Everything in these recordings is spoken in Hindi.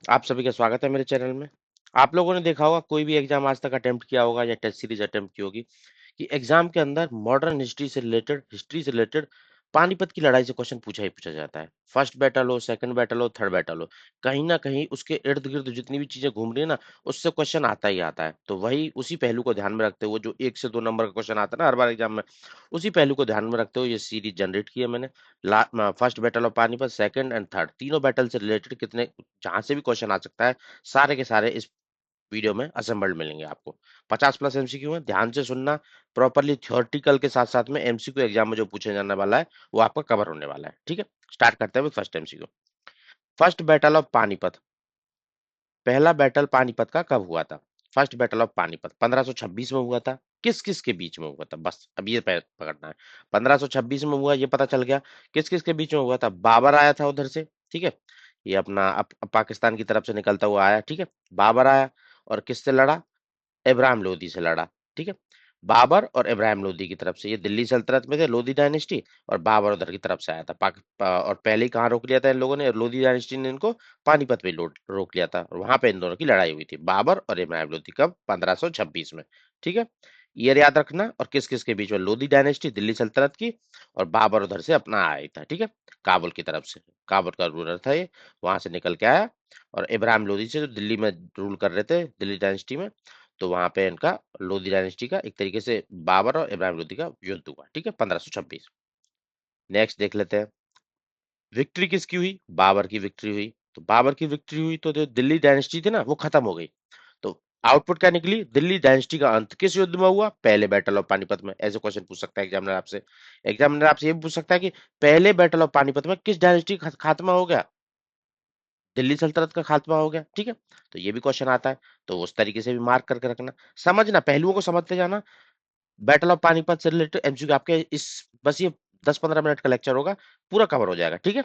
आप सभी का स्वागत है मेरे चैनल में। आप लोगों ने देखा होगा, कोई भी एग्जाम आज तक अटेम्प्ट किया होगा या टेस्ट सीरीज अटेम्प्ट की होगी कि एग्जाम के अंदर मॉडर्न हिस्ट्री से रिलेटेड पानीपत की लड़ाई से क्वेश्चन पूछा ही पूछा जाता है। फर्स्ट बैटल हो, सेकंड बैटल हो, थर्ड बैटल हो, कहीं ना कहीं उसके इर्द गिर्द जितनी भी चीजें घूम रही है ना, उससे क्वेश्चन आता ही आता है। तो वही उसी पहलू को ध्यान में रखते हुए, जो 1 से 2 नंबर का क्वेश्चन आता है ना हर बार एग्जाम में, उसी पहलू को ध्यान में रखते हुए ये सीरीज जनरेट की है मैंने। First battle of Panipat, second and third, तीनों बैटल से रिलेटेड कितने जहां से भी क्वेश्चन आ सकता है, सारे के सारे इस वीडियो में असेंबल्ड मिलेंगे आपको। 50+ एमसीक्यू है, ध्यान से सुनना। प्रॉपरली थ्योरेटिकल के साथ साथ में एमसीक्यू एग्जाम में जो पूछे जाने वाला है वो आपका कवर होने वाला है। ठीक है, स्टार्ट करते हैं first MCQ. First battle of Panipat, पहला बैटल पानीपत का कब हुआ था? फर्स्ट बैटल ऑफ पानीपत 1526 में हुआ था। किस किस के बीच में हुआ था, बस अब ये पकड़ना है। 1526 में हुआ, ये पता चल गया। किस किस के बीच में हुआ था? बाबर आया था उधर से, ठीक है, ये अपना पाकिस्तान की तरफ से निकलता हुआ आया, ठीक है। बाबर आया और किससे लड़ा? इब्राहिम लोदी से लड़ा, ठीक है। बाबर और इब्राहिम लोदी की तरफ से, ये दिल्ली सल्तनत में थे, लोदी डायनेस्टी, और बाबर उधर की तरफ से आया था और पहले ही कहाँ रोक लिया था इन लोगों ने, लोदी डायनेस्टी ने इनको पानीपत पे रोक लिया था, और वहां पे इन दोनों की लड़ाई हुई थी, बाबर और इब्राहिम लोदी। कब? 1526 में, ठीक है। ईयर याद रखना। और किस किस के बीच में? लोदी डायनेस्टी दिल्ली सल्तनत की, और बाबर उधर से अपना आया था, ठीक है, काबुल की तरफ से। काबुल का रूलर था ये, वहां से निकल के आया। और इब्राहिम लोदी से जो दिल्ली में रूल कर रहे थे, दिल्ली डायनेस्टी में, तो वहां पे इनका लोधी डायनेस्टी का एक तरीके से बाबर और इब्राहिम लोधी का युद्ध हुआ, ठीक है, 1526। नेक्स्ट देख लेते हैं, विक्ट्री किसकी हुई? बाबर की विक्ट्री हुई। तो बाबर की विक्ट्री हुई तो जो दिल्ली डायनेस्टी थी ना वो खत्म हो गई। तो आउटपुट क्या निकली? दिल्ली डायनेस्टी का अंत किस युद्ध में हुआ? पहले बैटल ऑफ पानीपत में। ऐसे क्वेश्चन पूछ सकता है एग्जामिनर आपसे। एग्जामिनर आपसे ये भी पूछ सकता है कि पहले बैटल ऑफ पानीपत में किस डायनेस्टी का खात्मा हो गया? दिल्ली सल्तनत का खात्मा हो गया, ठीक है। तो ये भी क्वेश्चन आता है, तो उस तरीके से भी मार्क करके रखना। समझना, पहलुओं को समझते जाना। बैटल ऑफ पानीपत से रिलेटेड एमसीक्यू आपके इस, बस ये 10-15 मिनट का लेक्चर होगा, पूरा कवर हो जाएगा, ठीक है।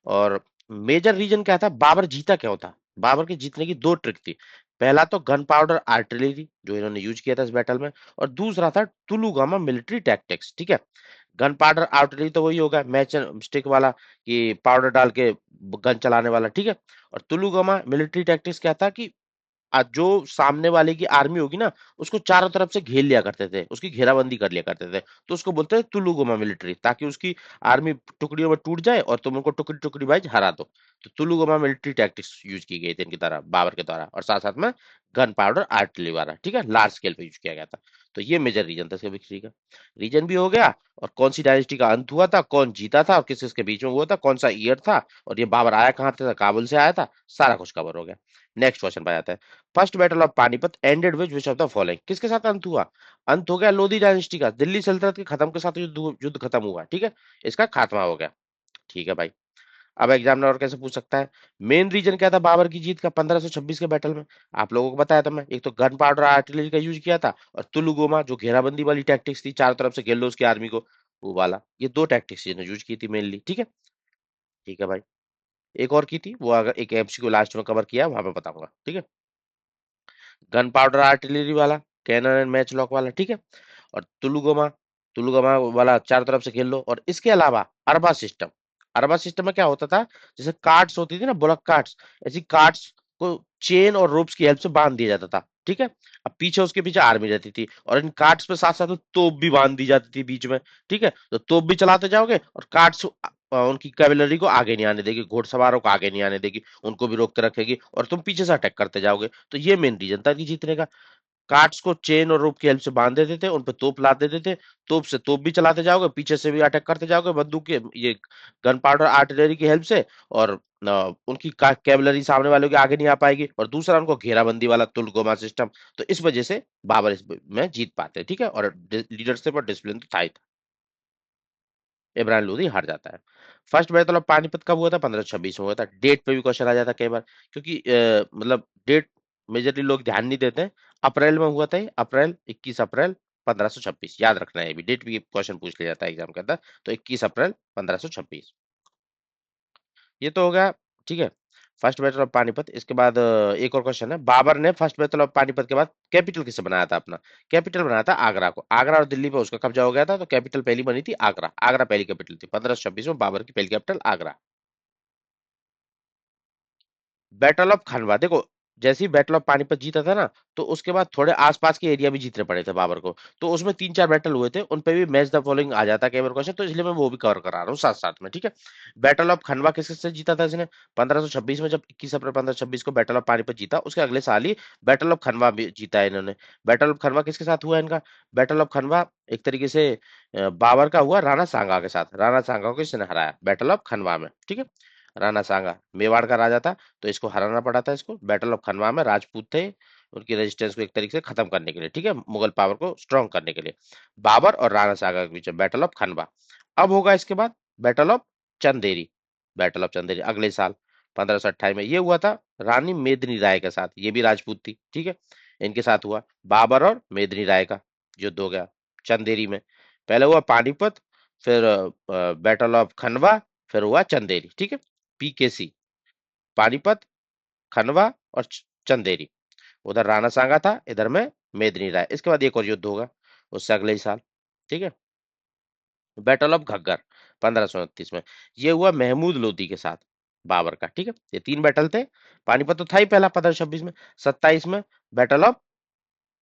और मेजर रीजन क्या था, बाबर जीता क्यों था? बाबर के जीतने की दो ट्रिक थी। पहला तो गन पाउडर आर्टिलरी जो इन्होंने यूज किया था इस बैटल में, और दूसरा था टुलुगामा मिलिट्री टैक्टिक्स, ठीक है। गन पाउडर आर्टिलरी तो वही होगा, मैच स्टिक वाला, कि पाउडर डाल के गन चलाने वाला, ठीक है। और टुलुगामा मिलिट्री टैक्टिक्स क्या था कि जो सामने वाले की आर्मी होगी ना, उसको चारों तरफ से घेर लिया करते थे, उसकी घेराबंदी कर लिया करते थे। तो उसको बोलते हैं तुलुगमा मिलिट्री, ताकि उसकी आर्मी टुकड़ियों में टूट जाए और तुम उनको टुकड़ी टुकड़ी वाइज हरा दो। तो तुलुगमा मिलिट्री टैक्टिक्स यूज की गई थी इनकी तरह, बाबर के द्वारा, और साथ साथ में गन पाउडर आर्टिलरी वाला, ठीक है, लार्ज स्केल पे यूज किया गया था। तो ये मेजर रीजन था इसका विक्ट्री का। रीजन भी हो गया, और कौन सी डायनेस्टी का अंत हुआ था, कौन जीता था, और किस किसके बीच में हुआ था, कौन सा ईयर था, और ये बाबर आया कहाँ था, काबुल से आया था, सारा कुछ कवर हो गया। नेक्स्ट क्वेश्चन पे जाते हैं। First battle of Panipat ended which of the following, किसके साथ अंत हुआ? अंत हो गया लोधी डायनेस्टी का, दिल्ली सल्तनत के खत्म के साथ युद्ध खत्म हुआ, ठीक है, इसका खात्मा हो गया। ठीक है भाई। अब एग्जामिनर और कैसे पूछ सकता है, मेन रीजन क्या था बाबर की जीत का 1526 के बैटल में? आप लोगों को बताया था मैं, एक तो गन पाउडर आर्टिलरी का यूज किया था, और तुलुगोमा जो घेराबंदी वाली टैक्टिक्स थी, चारों तरफ से घेर लो उसकी आर्मी को, वो वाला, ये दो टैक्टिक्स यूज की थी मेनली, ठीक है। ठीक है भाई। एक और की थी, वो अगर एक एमसीक्यू लास्ट में कवर किया वहां पे बताऊंगा, ठीक है। गन पाउडर आर्टिलरी वाला, कैनन एंड मैच लॉक वाला, ठीक है। और तुलुगमा, तुलुगमा वाला चारों तरफ से खेल लो। और इसके अलावा अरबा सिस्टम, अरबा सिस्टम में क्या होता था, जैसे कार्ड्स होती थी ना, बुलक कार्ड्स, ऐसी कार्ड्स को चेन और रोप्स की हेल्प से बांध दिया जाता था, ठीक है। अब पीछे उसके पीछे आर्मी रहती थी, और इन कार्ड्स पे साथ साथ में तोप भी बांध दी जाती थी बीच में, ठीक है। तो तोप भी चलाते जाओगे, और कार्ड्स उनकी कैवलरी को आगे नहीं आने देगी, घोड़सवारों को आगे नहीं आने देगी, उनको भी रोकते रखेगी, और तुम पीछे से अटैक करते जाओगे। तो ये मेन रीजन था कि जीतने का। कार्ड्स को चेन और रोप की हेल्प से बांध देते थे, उन पे तोप लाद देते थे, तोप से तोप भी चलाते जाओगे, पीछे से भी अटैक करते जाओगे बंदूक के, ये गन पाउडर आर्टिलरी की हेल्प से। और उनकी कैवलरी सामने वालों के आगे नहीं आ पाएगी, और दूसरा उनको घेराबंदी वाला तुलगोमा सिस्टम। तो इस वजह से बाबर इस में जीत पाते हैं, ठीक है। और लीडरशिप और डिसिप्लिन तो था ही था। इब्राहिम लोधी हार जाता है। फर्स्ट बैटल ऑफ पानीपत कब हुआ था? 1526 में हुआ था। डेट पे भी क्वेश्चन आ जाता है कई बार, क्योंकि मतलब डेट मेजरली लोग ध्यान नहीं देते हैं। अप्रैल में हुआ था ये, अप्रैल 21 अप्रैल 1526, याद रखना है, ये भी डेट भी क्वेश्चन पूछ लिया जाता है एग्जाम के अंदर। तो 21 अप्रैल 1526, ये तो हो गया, ठीक है। First battle of Panipat. इसके बाद एक और क्वेश्चन है, बाबर ने फर्स्ट बैटल ऑफ पानीपत के बाद कैपिटल किसे बनाया था अपना? कैपिटल बनाया था आगरा को। आगरा और दिल्ली पे उसका कब्जा हो गया था, तो कैपिटल पहली बनी थी आगरा, आगरा पहली कैपिटल थी 1526 में, बाबर की पहली कैपिटल आगरा। बैटल ऑफ खनवा देखो, जैसे ही बैटल ऑफ पानीपत जीता था ना, तो उसके बाद थोड़े आसपास के एरिया भी जीतने पड़े थे बाबर को। तो उसमें तीन चार बैटल हुए थे, उन पे भी मैच द फॉलोइंग आ जाता है कई बार क्वेश्चन, तो इसलिए मैं वो भी कवर करा रहा हूँ साथ साथ में, ठीक है। बैटल ऑफ खनवा किससे जीता था इसने? 1526 में, जब 21 अप्रैल 1526 को बैटल ऑफ पानीपत जीता, उसके अगले साल ही बैटल ऑफ खनवा भी जीता है इन्होंने। बैटल ऑफ खनवा किसके साथ हुआ इनका? बैटल ऑफ खनवा एक तरीके से बाबर का हुआ राणा सांगा के साथ। राणा सांगा को किसने हराया बैटल ऑफ खनवा में, ठीक है। राणा सांगा मेवाड़ का राजा था, तो इसको हराना पड़ा था इसको बैटल ऑफ खनवा में। राजपूत थे, उनकी रेजिस्टेंस को एक तरीके से खत्म करने के लिए, ठीक है, मुगल पावर को स्ट्रांग करने के लिए, बाबर और राणा सांगा के बीच में बैटल ऑफ खनवा। अब होगा इसके बाद battle of Chanderi. Battle of Chanderi अगले साल 1528 में ये हुआ था रानी मेदिनी राय के साथ, ये भी राजपूत थी, ठीक है। इनके साथ हुआ बाबर और मेदिनी राय का युद्ध हो गया चंदेरी में। पहले हुआ पानीपत, फिर बैटल ऑफ खनवा, फिर हुआ चंदेरी, ठीक है। पीकेसी, पानीपत, खनवा और चंदेरी। उधर राणा सांगा था, इधर में मेदिनी राय। इसके बाद एक और युद्ध होगा उससे अगले ही साल, ठीक है, बैटल ऑफ घग्गर 1529 में। ये हुआ महमूद लोदी के साथ बाबर का, ठीक है। ये तीन बैटल थे। पानीपत तो था ही पहला 1526 में। 27 में बैटल ऑफ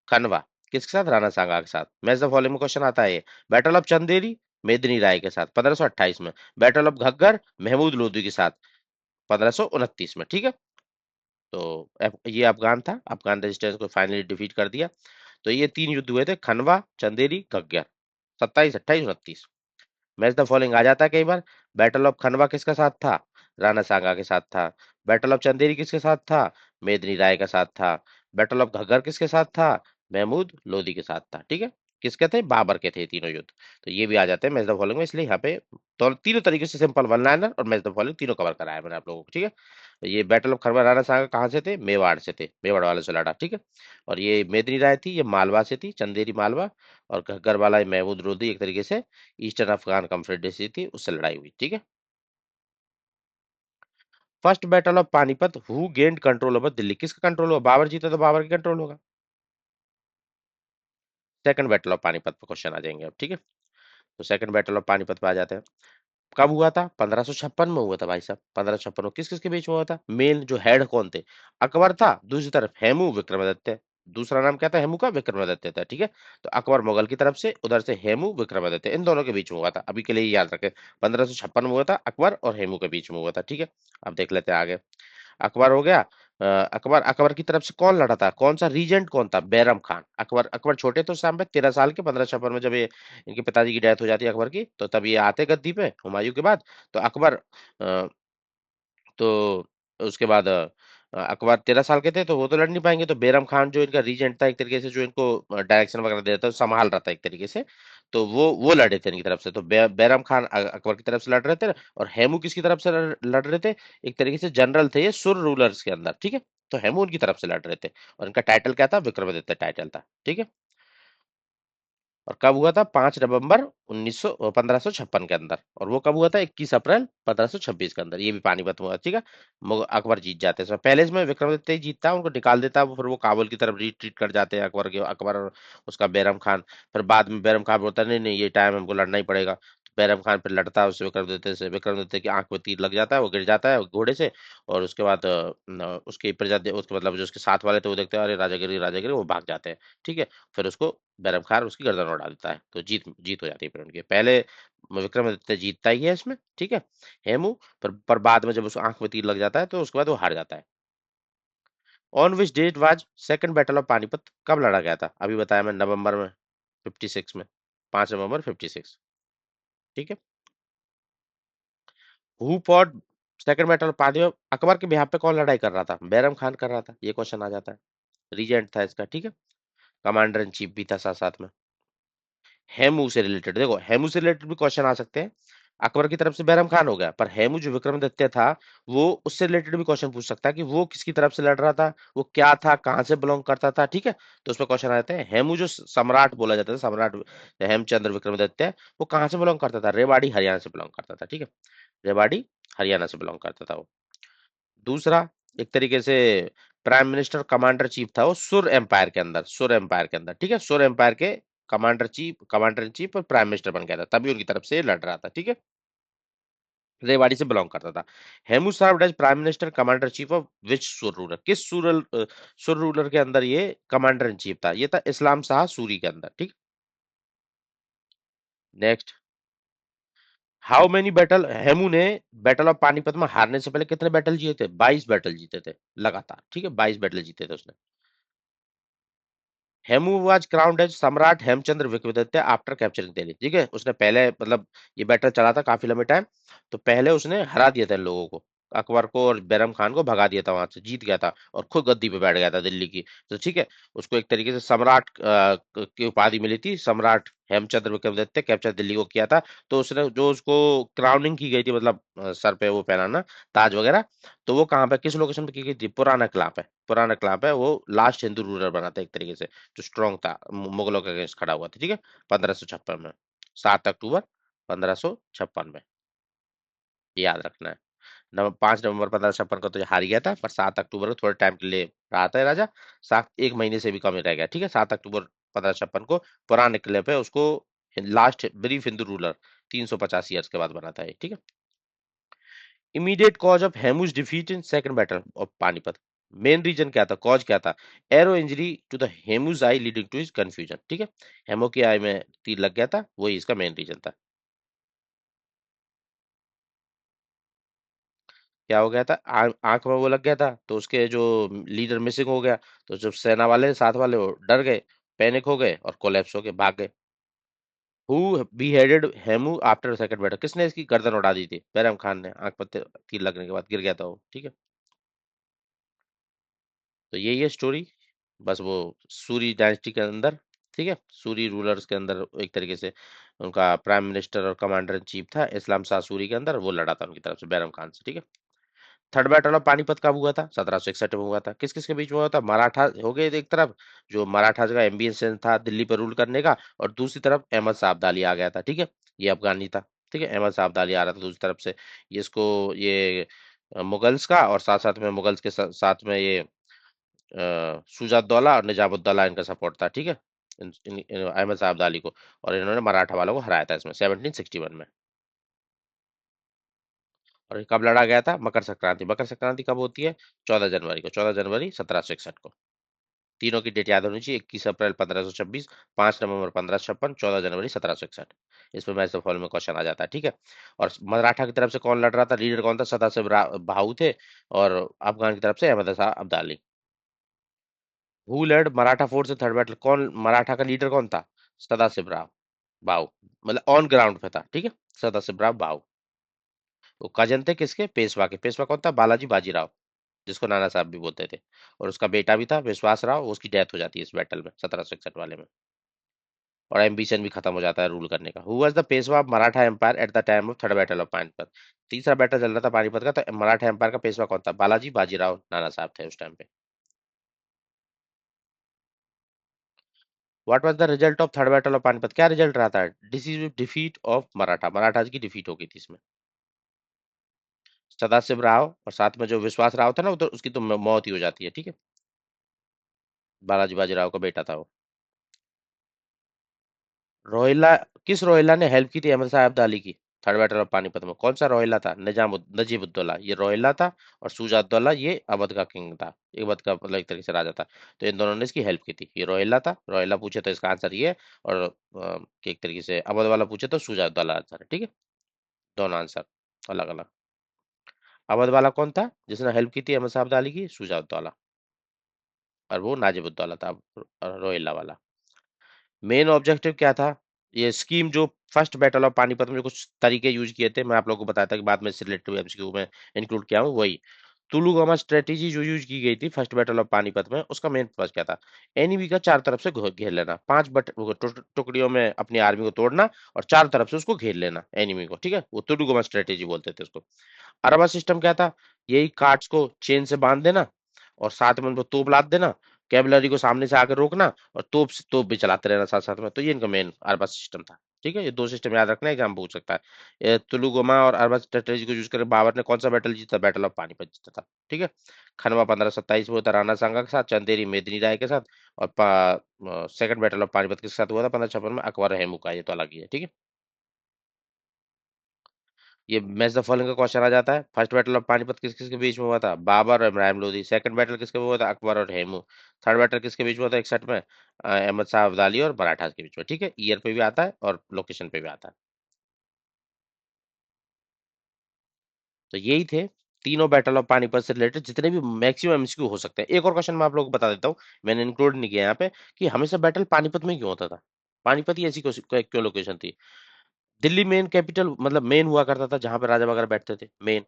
खनवा किसके साथ? राणा सांगा के साथ। मैच द फॉलोइंग में क्वेश्चन आता है ये। बैटल ऑफ चंदेरी मेदिनी राय के साथ 1528 में। बैटल ऑफ घग्गर महमूद लोदी के साथ 1529 में, ठीक है। तो ये अफगान था, अफगान रेजिस्टेंस को फाइनली डिफीट कर दिया। तो ये तीन युद्ध हुए थे, Khanwa, Chanderi, Ghaggar, 27, 28, 29। Match the following आ जाता है कई बार। बैटल ऑफ खनवा किसका साथ था? राणा सांगा के साथ था। बैटल ऑफ चंदेरी किसके साथ था? मेदिनी राय के साथ था। बैटल ऑफ घग्गर किसके साथ था? महमूद लोदी के साथ था, ठीक है। किसके थे? बाबर के थे तीनों युद्ध। तो ये भी आ जाते हैं मैच द फॉलोइंग में, इसलिए यहाँ पे तो तीनों तरीके से सिंपल वन लाइनर और मैच द फॉलोइंग तीनों कवर कराया मैंने आप लोगों को, ठीक है। तो ये बैटल ऑफ खनवा राणा सांगा कहाँ से थे? मेवाड़ से थे, मेवाड़ वाले से लड़ा, ठीक है। और ये मेदिनी राय थी, ये मालवा से थी, चंदेरी मालवा। और घग्गर वाला ये महमूद लोदी एक तरीके से ईस्टर्न अफगान कॉन्फेडरेसी थी, उससे लड़ाई हुई, ठीक है। First battle of Panipat, who gained control over Delhi? किसका कंट्रोल हुआ? बाबर जीता तो बाबर का कंट्रोल होगा। सेकंड बैटल ऑफ पानीपत पर क्वेश्चन आ जाएंगे अब, ठीक है। तो सेकंड बैटल ऑफ पानीपत पे आ जाते हैं। कब हुआ था? 1556 में हुआ था भाई साहब। 1556 में किस किस के बीच में हुआ था? मेन जो हेड कौन थे? अकबर था, दूसरी तरफ हेमू विक्रमादित्य। दूसरा नाम क्या था हेमू का? विक्रमादित्य था, ठीक है। तो अकबर मुगल की तरफ से, उधर से हेमू विक्रमादित्य, इन दोनों के बीच में हुआ था। अभी के लिए याद रखें, 1556 में हुआ था, अकबर और हेमू के बीच में हुआ था, ठीक है। अब देख लेते हैं आगे। अकबर हो गया। अकबर अकबर की तरफ से कौन लड़ा था? कौन सा रीजेंट कौन था? बैरम खान। अकबर अकबर छोटे तो शाम पे 13 साल के, 1556 में जब ये इनके पिताजी की डेथ हो जाती है अकबर की, तो तब ये आते गद्दी पे हुमायूं के बाद। तो अकबर तो उसके बाद अकबर 13 साल के थे, तो वो तो लड़ नहीं पाएंगे। तो बैरम खान जो इनका रीजेंट था एक तरीके से, जो इनको डायरेक्शन वगैरह देता था, संभाल रहा था एक तरीके से, तो वो लड़े थे इनकी तरफ से। तो बैरम खान अकबर की तरफ से लड़ रहे थे। और हेमू किसकी तरफ से लड़ रहे थे? एक तरीके से जनरल थे ये सुर रूलर्स के अंदर, ठीक है। तो हेमू उनकी तरफ से लड़ रहे थे, और इनका टाइटल क्या था? विक्रमादित्य टाइटल था, ठीक है। और कब हुआ था? 5 नवंबर 1556 के अंदर। और वो कब हुआ था? 21 अप्रैल 1526 के अंदर। ये भी पानीपत में हुआ, ठीक है। अकबर जीत जाते हैं इसमें। पहले इसमें विक्रमादित्य ही जीतता है, उनको निकाल देता है वो, फिर वो काबुल की तरफ रिट्रीट कर जाते हैं अकबर और उसका बैरम खान। फिर बाद में बैरम खान बोलता है नहीं नहीं, ये टाइम हमको लड़ना ही पड़ेगा। तो बैरम खान फिर लड़ता है उससे, विक्रमादित्य से। विक्रमादित्य की आंख में तीर लग जाता है, वो गिर जाता है घोड़े से। और उसके बाद उसके प्रजा, उसके मतलब जो उसके साथ वाले थे, वो देखते हैं अरे राजागिरी राजागिरी, वो भाग जाते हैं, ठीक है। फिर उसको बैरम खान उसकी गर्दन उड़ा देता है, तो जीत जीत हो जाती है फिर उनकी। पहले विक्रमादित्य जीतता ही है इसमें, ठीक है, हेमू। पर बाद में जब उसको आंख में तीर लग जाता है, तो उसके बाद वो हार जाता है। On which date was second battle of Panipat? कब लड़ा गया था? अभी बताया मैं, नवंबर में 56 में, 5 नवंबर 56, ठीक है। Who fought second battle of Panipat? Akbar के बिहाफ पे कौन लड़ाई कर रहा था? बैरम खान कर रहा था, ये क्वेश्चन आ जाता है। रीजेंट था इसका, ठीक है। कमांडर इन चीफ भी था साथ साथ में। हेमू से रिलेटेड देखो, हेमू से रिलेटेड भी क्वेश्चन आ सकते हैं। अकबर की तरफ से बैरम खान हो गया, पर हेमू जो विक्रमादित्य था, वो उससे रिलेटेड भी क्वेश्चन पूछ सकता है कि वो किसकी तरफ से लड़ रहा था, वो क्या था, कहां से बिलोंग करता था, ठीक है। तो उस पर क्वेश्चन आ जाते हैं। हेमू जो सम्राट बोला जाता था, सम्राट हेमचंद्र विक्रमादित्य, वो कहां से बिलोंग करता था? रेवाड़ी हरियाणा से बिलोंग करता था, ठीक है। रेवाड़ी हरियाणा से बिलोंग करता था वो। दूसरा, एक तरीके से प्राइम मिनिस्टर कमांडर चीफ था वो, सुर एम्पायर के अंदर, सुर एम्पायर के अंदर, ठीक है। सुर एम्पायर के कमांडर इन चीफ और प्राइम मिनिस्टर बन गया था, तभी उनकी तरफ से लड़ रहा था, ठीक है। रेवाड़ी से बिलोंग करता था। Hemu served as prime minister commander chief of which Sur ruler, किस सुर रूलर के अंदर ये कमांडर इन चीफ था? ये था इस्लाम शाह सूरी के अंदर, ठीक। Next, how many battle Hemu ने बैटल ऑफ पानीपत में हारने से पहले कितने बैटल जीते थे? 22 बैटल जीते थे लगातार, ठीक है, 22 बैटल जीते थे उसने। हेमू वाज क्राउन्ड एज सम्राट हेमचंद्र विक्रमादित्य आफ्टर कैप्चरिंग दिल्ली, ठीक है। उसने पहले मतलब ये बैटल चला था काफी लंबे टाइम, तो पहले उसने हरा दिया था इन लोगों को, अकबर को और बैरम खान को भगा दिया था, वहां से जीत गया था और खुद गद्दी पे बैठ गया था दिल्ली की। तो ठीक है, उसको एक तरीके से सम्राट की उपाधि मिली थी, सम्राट हेमचंद्र विक्रमादित्य, कैप्चर दिल्ली को किया था। तो उसने जो उसको क्राउनिंग की गई थी, मतलब सर पे वो पहनाना ताज वगैरह, तो वो कहाँ पे किस लोकेशन पे की गई थी? पुराना किला पे, पुराना किला पे वो लास्ट हिंदू रूलर बना था एक तरीके से, जो स्ट्रांग था, मुगलों के अगेंस्ट खड़ा हुआ था, ठीक है, 1556 में, 7 अक्टूबर 1556 में, ये याद रखना है। 5 नवंबर 1556 को तो ये हार गया था, पर 7 अक्टूबर को थोड़े टाइम के लिए रहा था ये राजा, 1 महीने से भी कम ही रह गया, ठीक है। 7 अक्टूबर 1556 को पुराने किले पे उसको last brief Hindu ruler 350 years के बाद बना था ये, ठीक है। Immediate cause of Hemu's defeat in second battle of Panipat, main reason क्या था, कॉज क्या था? Arrow injury to the Hemu's eye leading to his confusion, ठीक है। हेमो की आई में तीर लग गया था, वही इसका मेन रीजन था। क्या हो गया था? आंख में वो लग गया था, तो उसके जो लीडर मिसिंग हो गया, तो जब सेना वाले साथ वाले वो डर गए, पैनिक हो गए और कोलैप्स हो गए, भाग गए। Who beheaded Hemu after second battle, किसने इसकी गर्दन उड़ा दी थी? बैरम खान ने, आंख पर तीर लगने के बाद गिर गया था वो, ठीक है। तो यही है स्टोरी, बस वो सूरी डायनेस्टी के अंदर, ठीक है, सूरी रूलर्स के अंदर एक तरीके से उनका प्राइम मिनिस्टर और कमांडर इन चीफ था इस्लाम शाह सूरी के अंदर, वो लड़ा था उनकी तरफ से बैरम खान से, ठीक है। थर्ड बैटल ऑफ पानीपत कब हुआ था? 1761 में हुआ था। किस किस के बीच में हुआ था? मराठा हो गए एक तरफ, जो मराठा का एम्बिशन था दिल्ली पर रूल करने का, और दूसरी तरफ अहमद शाह अब्दाली आ गया था, ठीक है, ये अफगानी था, ठीक है, अहमद शाह अब्दाली आ रहा था दूसरी तरफ से। ये इसको ये मुगल्स का, और साथ साथ में मुगल्स के साथ में ये शुजाउद्दौला और निजामुद्दौला इनका सपोर्ट था, ठीक है, अहमद साहब अब्दाली को, और इन्होंने मराठा वालों को हराया था इसमें 1761 में। और ये कब लड़ा गया था? मकर संक्रांति, मकर संक्रांति कब होती है? 14 जनवरी को, 14 जनवरी 1761 को। तीनों की डेट याद होनी चाहिए, 21 अप्रैल 1526, 5 नवंबर 1556, 14 जनवरी 1761। इसमें मैच फॉलो में क्वेश्चन आ जाता है, ठीक है। और मराठा की तरफ से कौन लड़ रहा था? लीडर कौन था? सदाशिव भाऊ थे। और अफगान की तरफ से Ahmad Shah Abdali. Who led Maratha force in third battle, कौन मराठा का लीडर कौन था? सदाशिवराव भाऊ, मतलब ऑन ग्राउंड पे था, ठीक है, सदाशिवराव भाऊ। वो कजन थे किसके? पेशवा के। पेशवा कौन था? बालाजी बाजीराव, जिसको नाना साहब भी बोलते थे। और उसका बेटा भी था विश्वास राव, उसकी डेथ हो जाती है इस बैटल में 1761 वाले में, और एम्बिशन भी खत्म हो जाता है रूल करने का। Who was the Peshwa of Maratha empire at the time of third battle of Panipat, तीसरा बैटल चल रहा था पानीपत का, तो मराठा एम्पायर का पेशवा कौन था? बालाजी बाजीराव नाना साहब थे उस टाइम पे। What was the result of third battle of Panipat, क्या रिजल्ट रहा था? Decision defeat of Maratha, Maratha की डिफीट हो गई थी इसमें। सदाशिव राव और साथ में जो विश्वास राव था ना, वो तो उसकी तो मौत ही हो जाती है, ठीक है, बालाजी बाजीराव का बेटा था वो। रोहिल्ला, किस रोहिल्ला ने हेल्प की थी अहमद साहब अब्दाली की थर्ड बैटल ऑफ पानीपत में? कौन सा रोहिल्ला था? नजीबुद्दौला, ये रोहिल्ला था। और शुजाउद्दौला ये अवध का किंग था, अवध का मतलब एक तरीके से राजा था। तो इन दोनों ने इसकी हेल्प की थी। ये रोहिल्ला था, रोहिल्ला पूछे तो इसका आंसर ये है, और कि एक तरीके से अवध वाला पूछे तो शुजाउद्दौला आंसर है, ठीक है, दोनों आंसर अलग अलग। अवध वाला कौन था जिसने हेल्प की थी अहमद साहब अब्दाली की? शुजाउद्दौला। और वो नाजिबुद्दौला था रोहिल्ला वाला। मेन ऑब्जेक्टिव क्या था? ये स्कीम जो फर्स्ट बैटल ऑफ पानीपत में जो कुछ तरीके यूज किए थे, मैं आप लोगों को बताया था कि बाद में सिलेक्टिव एमसीक्यू में इंक्लूड किया हूँ, वही तुलुगामा स्ट्रेटेजी जो यूज की गई थी फर्स्ट बैटल ऑफ पानीपत में, उसका मेन पर्पस क्या था? एनिमी का चार तरफ से घेर लेना, पांच टुकड़ियों में अपनी आर्मी को तोड़ना, और चार तरफ से उसको घेर लेना एनिमी को, ठीक है, वो तुलुगामा स्ट्रेटेजी बोलते थे उसको। अरबा सिस्टम क्या था? यही कार्ड्स को चेन से बांध देना, और साथ में उनको तोप लाद देना, कैवलरी को सामने से आकर रोकना, और तोप भी चलाते रहना साथ साथ में। तो ये इनका मेन अरबा सिस्टम था, ठीक है। ये दो सिस्टम याद रखना है, एग्जाम पूछ सकता है। ये तुलुगोमा और अरबा स्ट्रेटेजी को यूज करके बाबर ने कौन सा बैटल जीता? बैटल ऑफ पानीपत जीता था, ठीक है। खनवा 1527 में हुआ था राणा सांगा के साथ, चंदेरी मेदिनी राय के साथ। और सेकंड बैटल ऑफ पानीपत के साथ हुआ था 1556 में, अकबर हेमू का, ये तो अलग ही है, ठीक है। ये मैच द फॉलोइंग का क्वेश्चन आ जाता है। फर्स्ट बैटल ऑफ पानीपत किस किसके बीच में हुआ था? बाबर और इब्राहिम लोधी। सेकंड बैटल किसके में हुआ था? अकबर और हेमू। थर्ड बैटल किसके बीच में हुआ था 61 में? अहमद शाह अब्दाली और मराठा के बीच में। ठीक है, ईयर पे भी आता है और लोकेशन पे भी आता है। तो यही थे तीनों बैटल ऑफ पानीपत से रिलेटेड जितने भी मैक्सिमम एमसीक्यू हो सकते हैं। एक और क्वेश्चन मैं आप लोगों को बता देता हूँ, मैंने इंक्लूड नहीं किया यहाँ पे, कि हमेशा बैटल पानीपत में क्यों होता था? पानीपत ही ऐसी क्यों लोकेशन थी? दिल्ली मेन कैपिटल, मतलब मेन हुआ करता था जहां पे राजा वगैरह बैठते थे, मेन।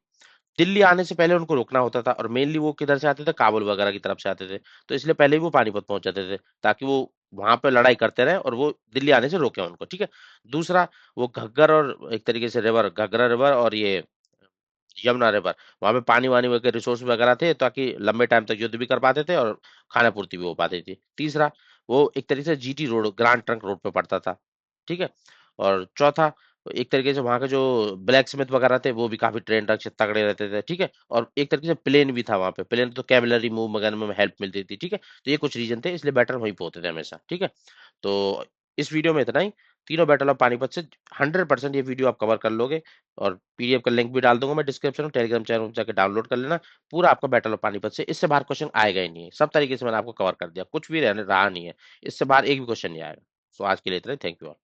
दिल्ली आने से पहले उनको रोकना होता था, और मेनली वो किधर से आते थे? काबुल वगैरह की तरफ से आते थे। तो इसलिए पहले ही वो पानीपत पहुंच जाते थे, ताकि वो वहां पे लड़ाई करते रहे और वो दिल्ली आने से रोके उनको। ठीक है। दूसरा, वो घग्गर और एक तरीके से रिवर, घग्गरा रिवर और ये यमुना रिवर, वहां पे पानी वानी वगैरह रिसोर्स वगैरह थे, ताकि लंबे टाइम तक युद्ध भी कर पाते थे और खाना पूर्ति भी हो पाती थी। तीसरा, वो एक तरीके से GT road, grand trunk road पे पड़ता था। ठीक है। और चौथा, एक तरीके से वहां के जो ब्लैक स्मिथ वगैरह थे वो भी काफी ट्रेन अच्छे तगड़े रहते थे। ठीक है। और एक तरीके से प्लेन भी था वहां पे, प्लेन तो कैवलरी मूव वगैरह में हेल्प मिलती थी। ठीक है। तो ये कुछ रीजन थे, इसलिए बैटल वहीं पे होते थे हमेशा। ठीक है। तो इस वीडियो में इतना ही। तीनों बैटल ऑफ पानीपत से 100% ये वीडियो आप कवर कर लोगे। और पीडीएफ का लिंक भी डाल दूंगा मैं डिस्क्रिप्शन में, टेलीग्राम चैनल में जाकर डाउनलोड कर लेना। पूरा आपका बैटल ऑफ पानीपत से, इससे बाहर क्वेश्चन आएगा ही नहीं है। सब तरीके से मैंने आपको कवर कर दिया, कुछ भी रहने रहा नहीं है, इससे बाहर एक भी क्वेश्चन नहीं आएगा। तो आज के लिए इतना ही। Thank you.